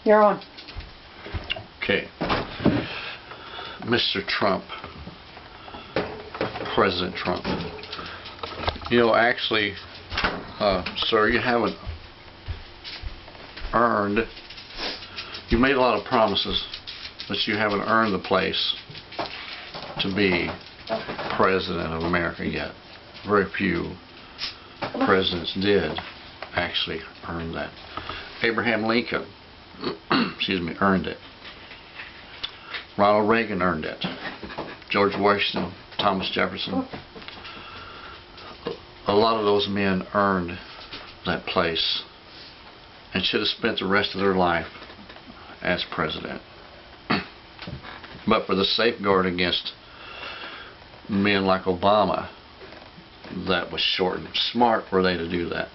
You're on. Okay. Mr. Trump, President Trump, you know, actually, sir, you haven't earned, you made a lot of promises, but you haven't earned the place to be President of America yet. Very few presidents did actually earn that. Abraham Lincoln, excuse me, earned it. Ronald Reagan earned it. George Washington, Thomas Jefferson. A lot of those men earned that place and should have spent the rest of their life as president. But for the safeguard against men like Obama, that was shortened. Smart were they to do that.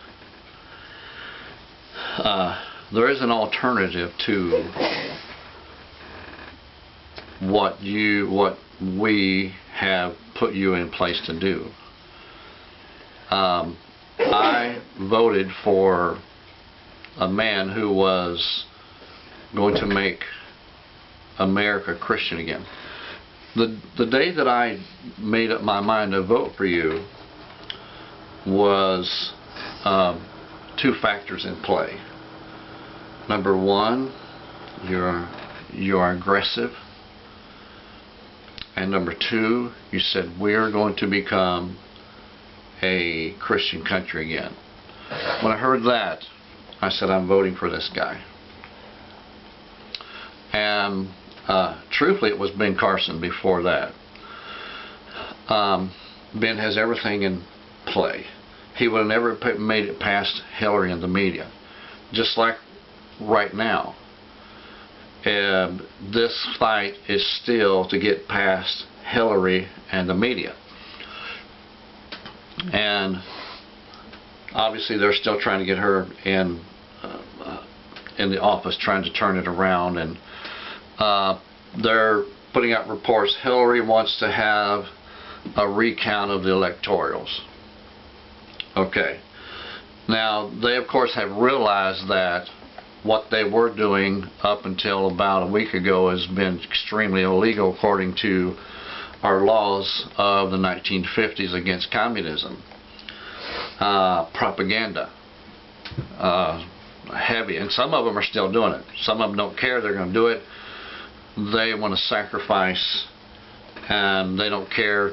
There is an alternative to what we have put you in place to do. I voted for a man who was going to make America Christian again. The day that I made up my mind to vote for you was two factors in play. Number one, you're aggressive, and number two, you said we're going to become a Christian country again. When I heard that, I said I'm voting for this guy. And truthfully, it was Ben Carson before that. Ben has everything in play. He would have never made it past Hillary and the media. Just like right now, this fight is still to get past Hillary and the media. And obviously they're still trying to get her in the office, trying to turn it around, and they're putting out reports. Hillary wants to have a recount of the electorals. Okay. Now, they of course have realized that what they were doing up until about a week ago has been extremely illegal according to our laws of the 1950s against communism. Propaganda. Heavy. And some of them are still doing it. Some of them don't care. They're going to do it. They want to sacrifice, and they don't care.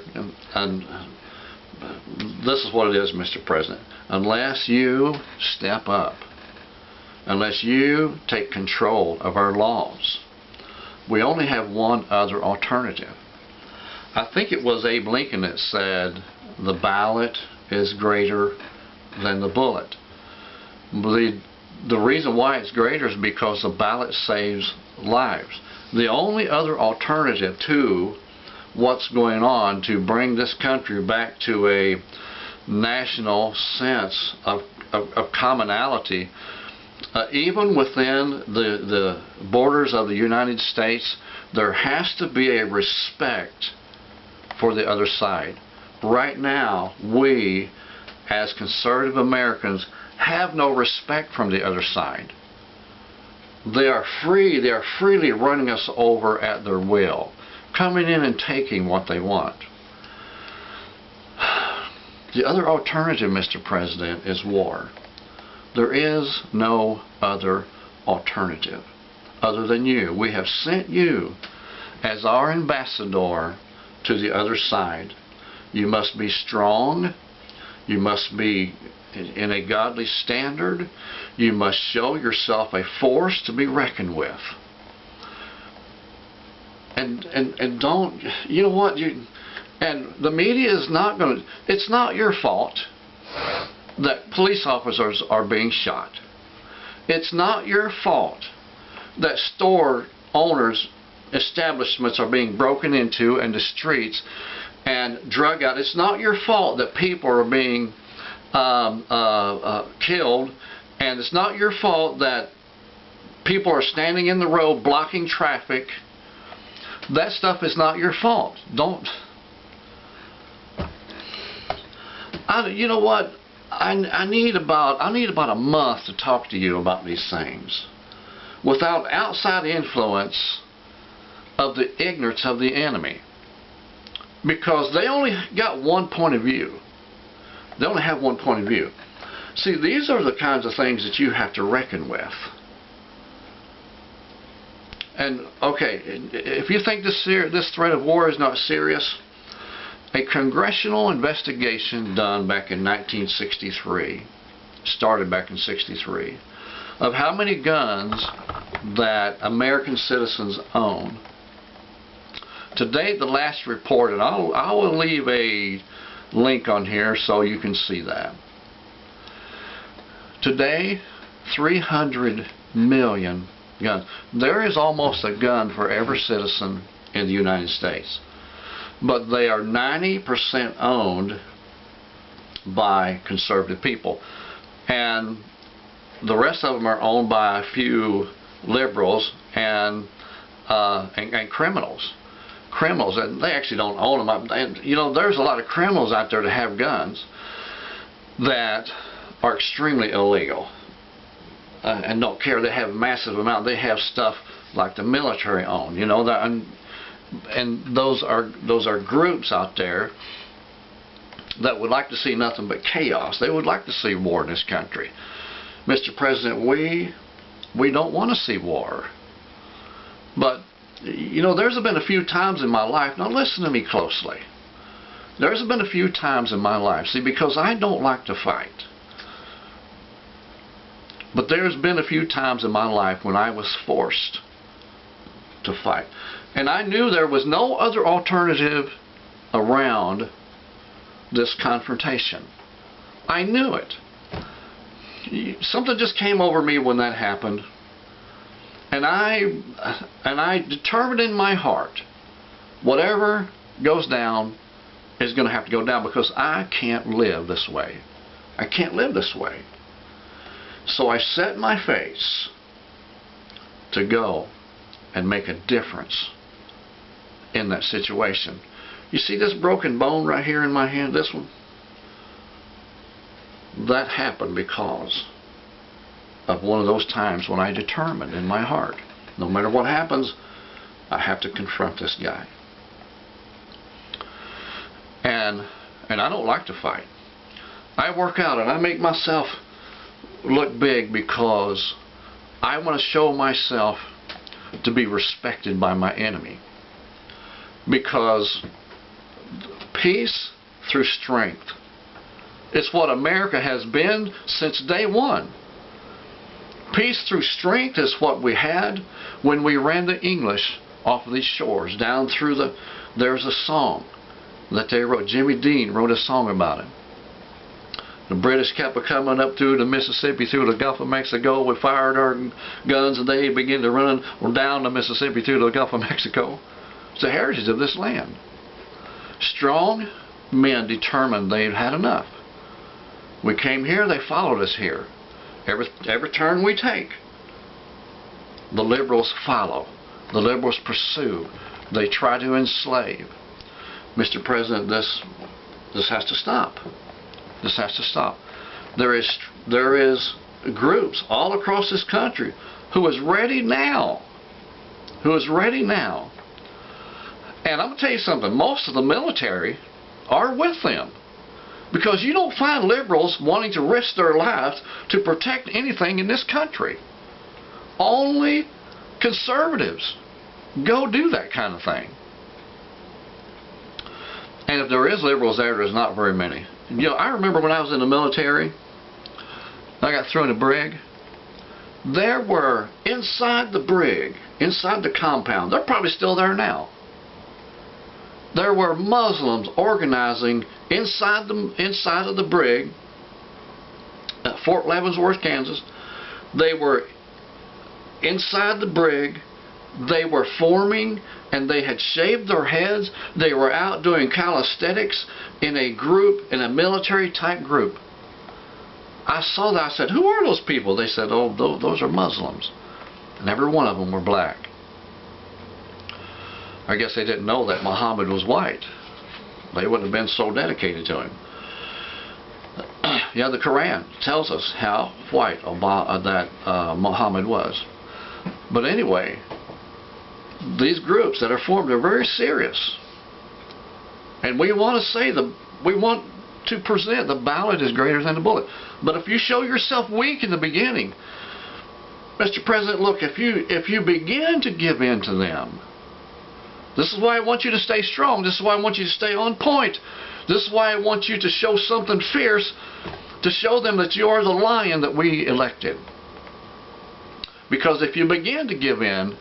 And this is what it is, Mr. President. Unless you step up, unless you take control of our laws, we only have one other alternative. I think it was Abe Lincoln that said the ballot is greater than the bullet. The reason why it's greater is because the ballot saves lives. The only other alternative to what's going on to bring this country back to a national sense of commonality, even within the borders of the United States, there has to be a respect for the other side. Right now, we as conservative Americans have no respect from the other side. They are free. They are freely running us over at their will, coming in and taking what they want. The other alternative, Mr. President, is war. There is no other alternative other than you. We have sent you as our ambassador to the other side. You must be strong. You must be in a godly standard. You must show yourself a force to be reckoned with. And don't, you know what, and the media is not going to, it's not your fault that police officers are being shot. It's not your fault that store owners' establishments are being broken into and the streets and drug out. It's not your fault that people are being killed, and it's not your fault that people are standing in the road blocking traffic. That stuff is not your fault. Don't. You know what? I need about a month to talk to you about these things. without outside influence of the ignorance of the enemy. Because they only got one point of view. They only have one point of view. See, these are the kinds of things that you have to reckon with. And, okay, if you think this threat of war is not serious, a congressional investigation done back in 1963, started back in 63, of how many guns that American citizens own. To date, the last report, and I will leave a link on here so you can see that. Today, 300 million guns. There is almost a gun for every citizen in the United States. But they are 90% owned by conservative people. And the rest of them are owned by a few liberals and criminals. Criminals, and they actually don't own them. And, you know, there's a lot of criminals out there that have guns that are extremely illegal and don't care. They have massive amount. They have stuff like the military own. You know, and those are groups out there that would like to see nothing but chaos. They would like to see war in this country. Mr. President, we don't want to see war. But, you know, there's been a few times in my life, now listen to me closely. There's been a few times in my life, see, because I don't like to fight. But there's been a few times in my life when I was forced to fight. And I knew there was no other alternative around this confrontation. I knew it. Something just came over me when that happened. And I determined in my heart, whatever goes down is going to have to go down, because I can't live this way. I can't live this way. So I set my face to go and make a difference in that situation. You see this broken bone right here in my hand, this one? That happened because of one of those times when I determined in my heart, no matter what happens, I have to confront this guy. And I don't like to fight. I work out and I make myself look big because I want to show myself to be respected by my enemy. Because peace through strength. It's what America has been since day one. Peace through strength is what we had when we ran the English off of these shores, down through there's a song that they wrote. Jimmy Dean wrote a song about it. The British kept coming up through the Mississippi, through the Gulf of Mexico. We fired our guns and they began to run down the Mississippi through the Gulf of Mexico. It's the heritage of this land. Strong men determined they'd had enough. We came here, they followed us here. Every turn we take, the liberals follow. The liberals pursue. They try to enslave. Mr. President, this has to stop. This has to stop. There is groups all across this country who is ready now. Who is ready now. And I'm going to tell you something. Most of the military are with them. Because you don't find liberals wanting to risk their lives to protect anything in this country. Only conservatives go do that kind of thing. And if there is liberals there's not very many. You know, I remember when I was in the military, I got thrown in a brig. There were inside the brig, inside the compound, they're probably still there now. There were Muslims organizing inside of the brig at Fort Leavenworth, Kansas. They were inside the brig. They were forming, and they had shaved their heads. They were out doing calisthenics in a group, in a military type group. I saw that. I said, "Who are those people?" They said, "Oh, those are Muslims," and every one of them were black. I guess they didn't know that Muhammad was white. They wouldn't have been so dedicated to him. Yeah, the Quran tells us how white Muhammad was. But anyway, these groups that are formed are very serious. And we want to present the ballot is greater than the bullet. But if you show yourself weak in the beginning, Mr. President, look, if you begin to give in to them, this is why I want you to stay strong. This is why I want you to stay on point. This is why I want you to show something fierce, to show them that you are the lion that we elected. Because if you begin to give in,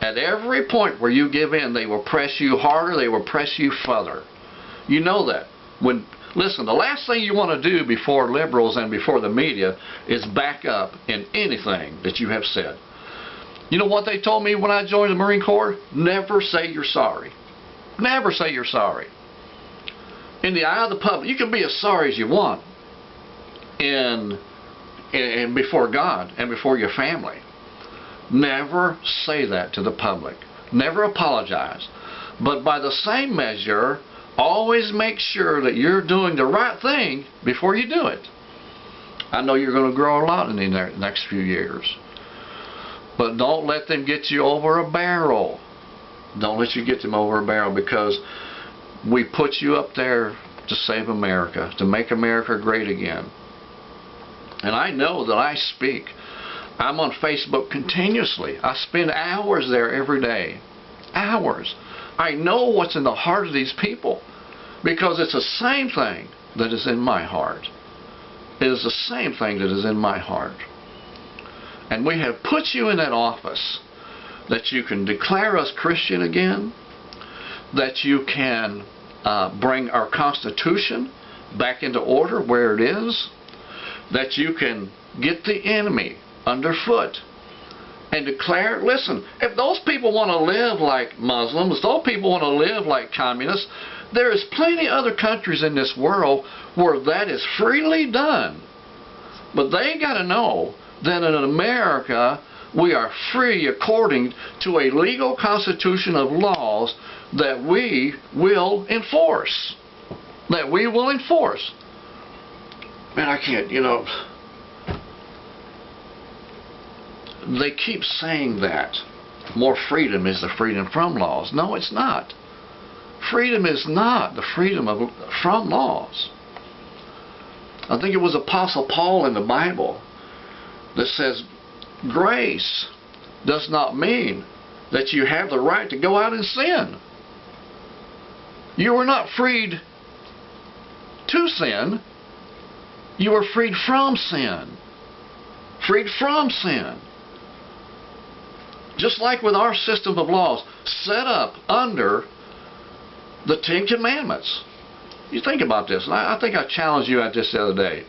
at every point where you give in, they will press you harder, they will press you further. You know that. Listen, the last thing you want to do before liberals and before the media is back up in anything that you have said. You know what they told me when I joined the Marine Corps? Never say you're sorry. Never say you're sorry. In the eye of the public, you can be as sorry as you want before God and before your family. Never say that to the public. Never apologize. But by the same measure, always make sure that you're doing the right thing before you do it. I know you're going to grow a lot in the next few years. But don't let them get you over a barrel. Don't let you get them over a barrel, because we put you up there to save America, to make America great again. And I know that I speak. I'm on Facebook continuously. I spend hours there every day. Hours. I know what's in the heart of these people, because it's the same thing that is in my heart. It is the same thing that is in my heart. And we have put you in that office that you can declare us Christian again, that you can bring our Constitution back into order where it is, that you can get the enemy underfoot and declare, listen, if those people want to live like Muslims, those people want to live like communists, there is plenty other countries in this world where that is freely done. But they got to know that in America we are free according to a legal constitution of laws that we will enforce. That we will enforce. Man, I can't, they keep saying that more freedom is the freedom from laws. No, it's not. Freedom is not the freedom from laws. I think it was Apostle Paul in the Bible that says grace does not mean that you have the right to go out and sin. You were not freed to sin. You were freed from sin. Freed from sin. Just like with our system of laws set up under the Ten Commandments. You think about this. I think I challenged you at this the other day.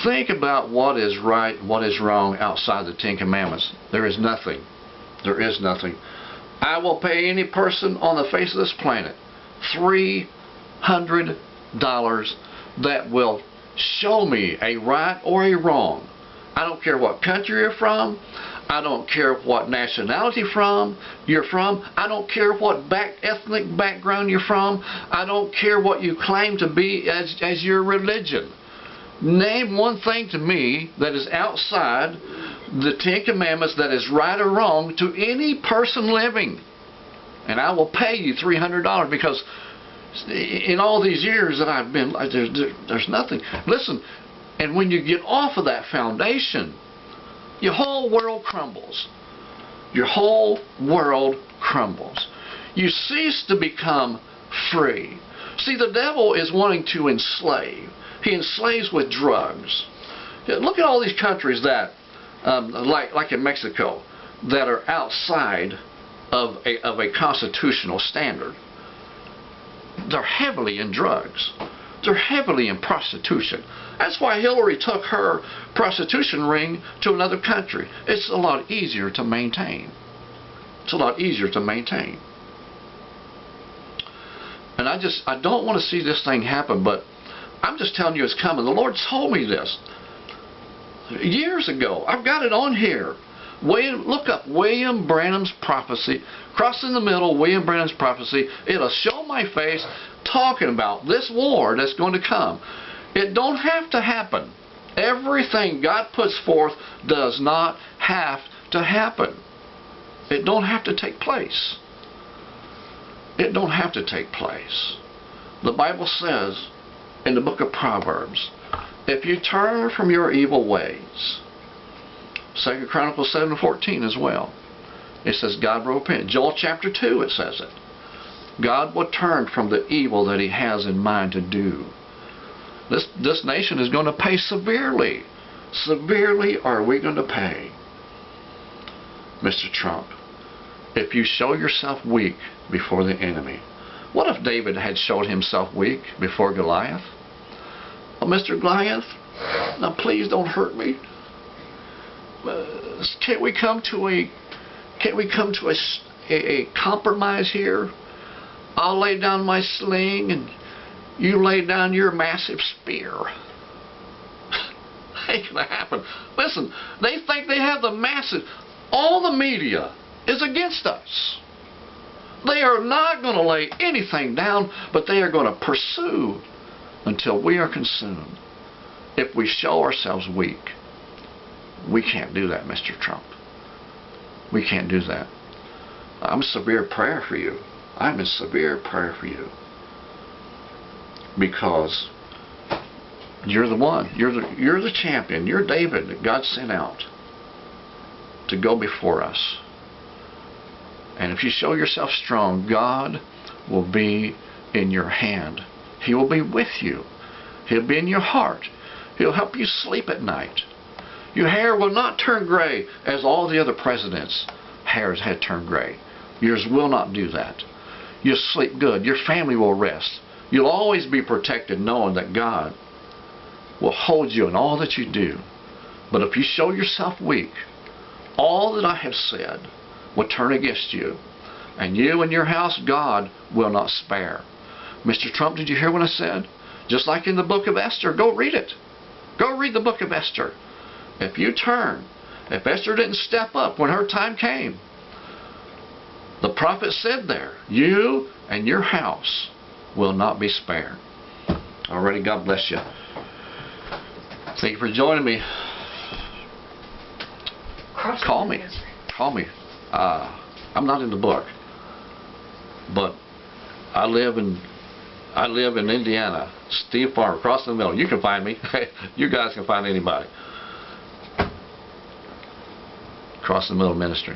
Think about what is right, what is wrong outside the Ten Commandments. There is nothing. There is nothing. I will pay any person on the face of this planet $300 that will show me a right or a wrong. I don't care what country you're from. I don't care what nationality you're from. I don't care what ethnic background you're from. I don't care what you claim to be as your religion. Name one thing to me that is outside the Ten Commandments that is right or wrong to any person living, and I will pay you $300, because in all these years that I've been, there's nothing. Listen, and when you get off of that foundation, your whole world crumbles. Your whole world crumbles. You cease to become free. See, the devil is wanting to enslave. He enslaves with drugs. Look at all these countries that, like in Mexico, that are outside of a constitutional standard. They're heavily in drugs. They're heavily in prostitution. That's why Hillary took her prostitution ring to another country. It's a lot easier to maintain. It's a lot easier to maintain. And I don't want to see this thing happen, but I'm just telling you it's coming. The Lord told me this years ago. I've got it on here. Look up William Branham's prophecy. Cross in the middle, William Branham's prophecy. It'll show my face talking about this war that's going to come. It don't have to happen. Everything God puts forth does not have to happen. It don't have to take place. It don't have to take place. The Bible says in the book of Proverbs, if you turn from your evil ways, 2 Chronicles 7:14 as well, it says God will repent. Joel chapter 2 it says it. God will turn from the evil that He has in mind to do. This nation is going to pay severely. Severely are we going to pay. Mr. Trump, if you show yourself weak before the enemy. What if David had showed himself weak before Goliath? Oh, Mr. Goliath, now please don't hurt me. Can't we come to a compromise here? I'll lay down my sling and you lay down your massive spear. Ain't gonna happen. Listen, they think they have the massive. All the media is against us. They are not going to lay anything down, but they are going to pursue until we are consumed. If we show ourselves weak, we can't do that, Mr. Trump. We can't do that. I'm a severe prayer for you. I'm in severe prayer for you. Because you're the one. You're the champion. You're David that God sent out to go before us. And if you show yourself strong, God will be in your hand. He will be with you. He'll be in your heart. He'll help you sleep at night. Your hair will not turn gray as all the other presidents' hairs had turned gray. Yours will not do that. You'll sleep good. Your family will rest. You'll always be protected knowing that God will hold you in all that you do. But if you show yourself weak, all that I have said will turn against you. And you and your house, God will not spare. Mr. Trump, did you hear what I said? Just like in the book of Esther, go read it. Go read the book of Esther. If you turn, if Esther didn't step up when her time came, the prophet said there, you and your house will not be spared. Alrighty, God bless you. Thank you for joining me. Call me. Call me. I'm not in the book, but I live in Indiana. Steve Farmer, across the middle. You can find me. You guys can find anybody. Across the Middle Ministry.